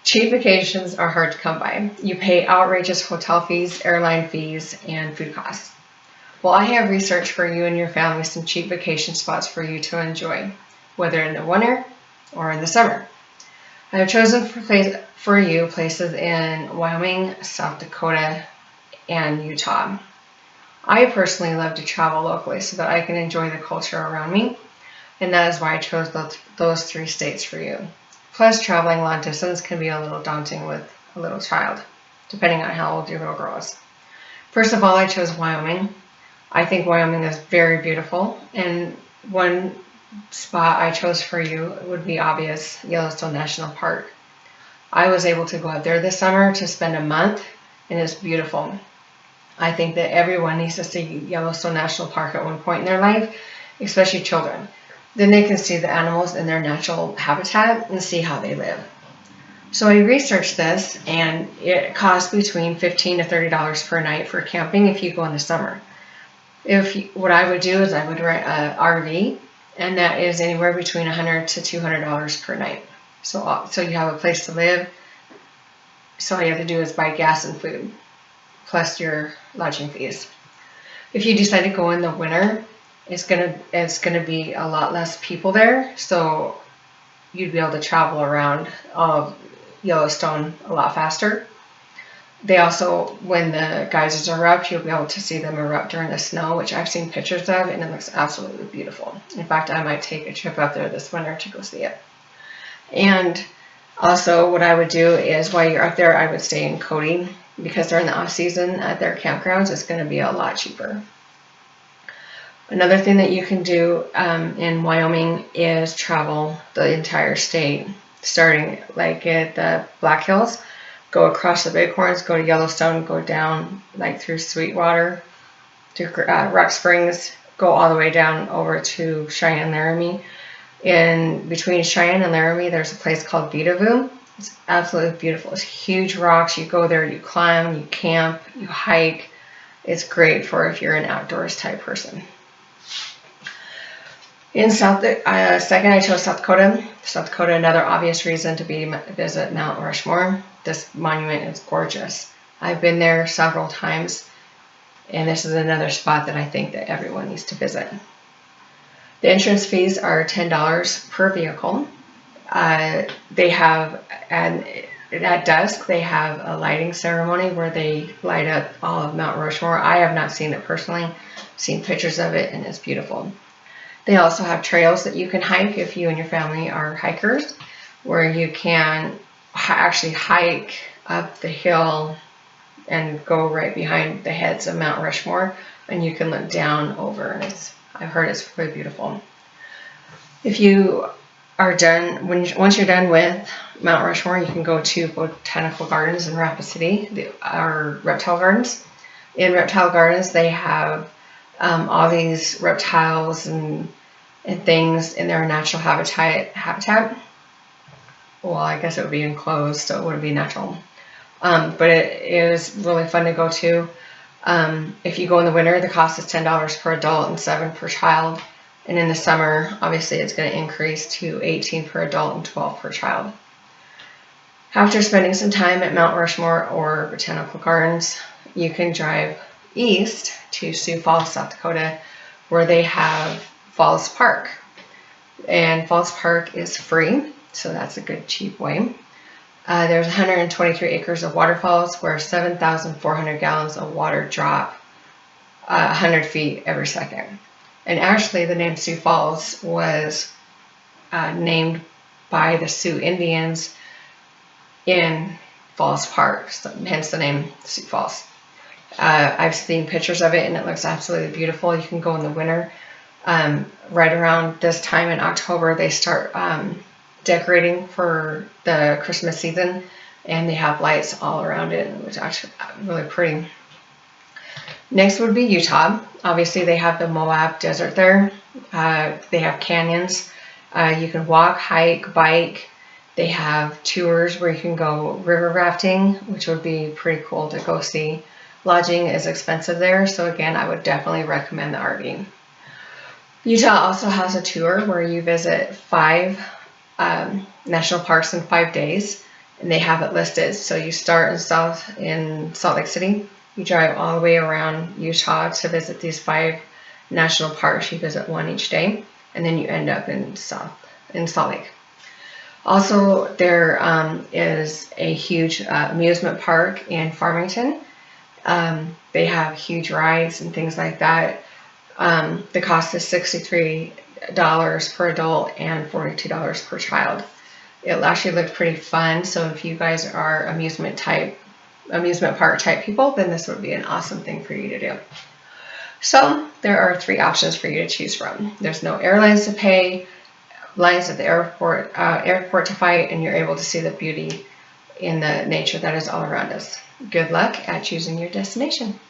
Cheap vacations are hard to come by. You pay outrageous hotel fees, airline fees, and food costs. Well, I have researched for you and your family some cheap vacation spots for you to enjoy, whether in the winter or in the summer. I have chosen for you places in Wyoming, South Dakota, and Utah. I personally love to travel locally so that I can enjoy the culture around me, and that is why I chose those 3 states for you. Plus, traveling long distance can be a little daunting with a little child, depending on how old your little girl is. First of all, I chose Wyoming. I think Wyoming is very beautiful, and one spot I chose for you would be obvious, Yellowstone National Park. I was able to go out there this summer to spend a month, and it's beautiful. I think that everyone needs to see Yellowstone National Park at one point in their life, especially children. Then they can see the animals in their natural habitat and see how they live. So I researched this, and it costs between $15 to $30 per night for camping if you go in the summer. What I would do is I would rent an RV, and that is anywhere between $100 to $200 per night. So you have a place to live. So all you have to do is buy gas and food, plus your lodging fees. If you decide to go in the winter, it's gonna be a lot less people there, so you'd be able to travel around Yellowstone a lot faster. They also, when the geysers erupt, you'll be able to see them erupt during the snow, which I've seen pictures of, and it looks absolutely beautiful. In fact, I might take a trip up there this winter to go see it. And also, what I would do is, while you're up there, I would stay in Cody, because during the off season at their campgrounds, it's going to be a lot cheaper. Another thing that you can do in Wyoming is travel the entire state, starting like at the Black Hills, go across the Bighorns, go to Yellowstone, go down like through Sweetwater, to Rock Springs, go all the way down over to Cheyenne, Laramie. In between Cheyenne and Laramie, there's a place called Beatavoo. It's absolutely beautiful. It's huge rocks. You go there, you climb, you camp, you hike. It's great for if you're an outdoors type person. In second, I chose South Dakota. South Dakota, another obvious reason to visit Mount Rushmore. This monument is gorgeous. I've been there several times, and this is another spot that I think that everyone needs to visit. The entrance fees are $10 per vehicle. They have, and at dusk, they have a lighting ceremony where they light up all of Mount Rushmore. I have not seen it personally. I've seen pictures of it, and it's beautiful. They also have trails that you can hike if you and your family are hikers, where you can actually hike up the hill and go right behind the heads of Mount Rushmore, and you can look down over, and I've heard it's really beautiful. If you are done, once you're done with Mount Rushmore, you can go to Botanical Gardens in Rapid City, or Reptile Gardens. In Reptile Gardens, they have all these reptiles and things in their natural habitat. Well, I guess it would be enclosed, so it wouldn't be natural. But it is really fun to go to. If you go in the winter, the cost is $10 per adult and $7 per child. And in the summer, obviously, it's going to increase to $18 per adult and $12 per child. After spending some time at Mount Rushmore or Botanical Gardens, you can drive east to Sioux Falls, South Dakota, where they have Falls Park. And Falls Park is free, so that's a good, cheap way. There's 123 acres of waterfalls where 7,400 gallons of water drop 100 feet every second. And actually, the name Sioux Falls was named by the Sioux Indians in Falls Park, so hence the name Sioux Falls. I've seen pictures of it, and it looks absolutely beautiful. You can go in the winter. Right around this time in October, they start decorating for the Christmas season, and they have lights all around it, which is actually really pretty. Next would be Utah. Obviously, they have the Moab Desert there. They have canyons. You can walk, hike, bike. They have tours where you can go river rafting, which would be pretty cool to go see. Lodging is expensive there, so again, I would definitely recommend the RV. Utah also has a tour where you visit 5 national parks in 5 days, and they have it listed. So you start in Salt Lake City, you drive all the way around Utah to visit these 5 national parks. You visit one each day, and then you end up in Salt Lake. Also, there is a huge amusement park in Farmington. They have huge rides and things like that. The cost is $63 per adult and $42 per child. It actually looked pretty fun, so if you guys are amusement park type people, then this would be an awesome thing for you to do. So there are 3 options for you to choose from. There's no airlines to pay, lines at the airport to fight, and you're able to see the beauty in the nature that is all around us. Good luck at choosing your destination.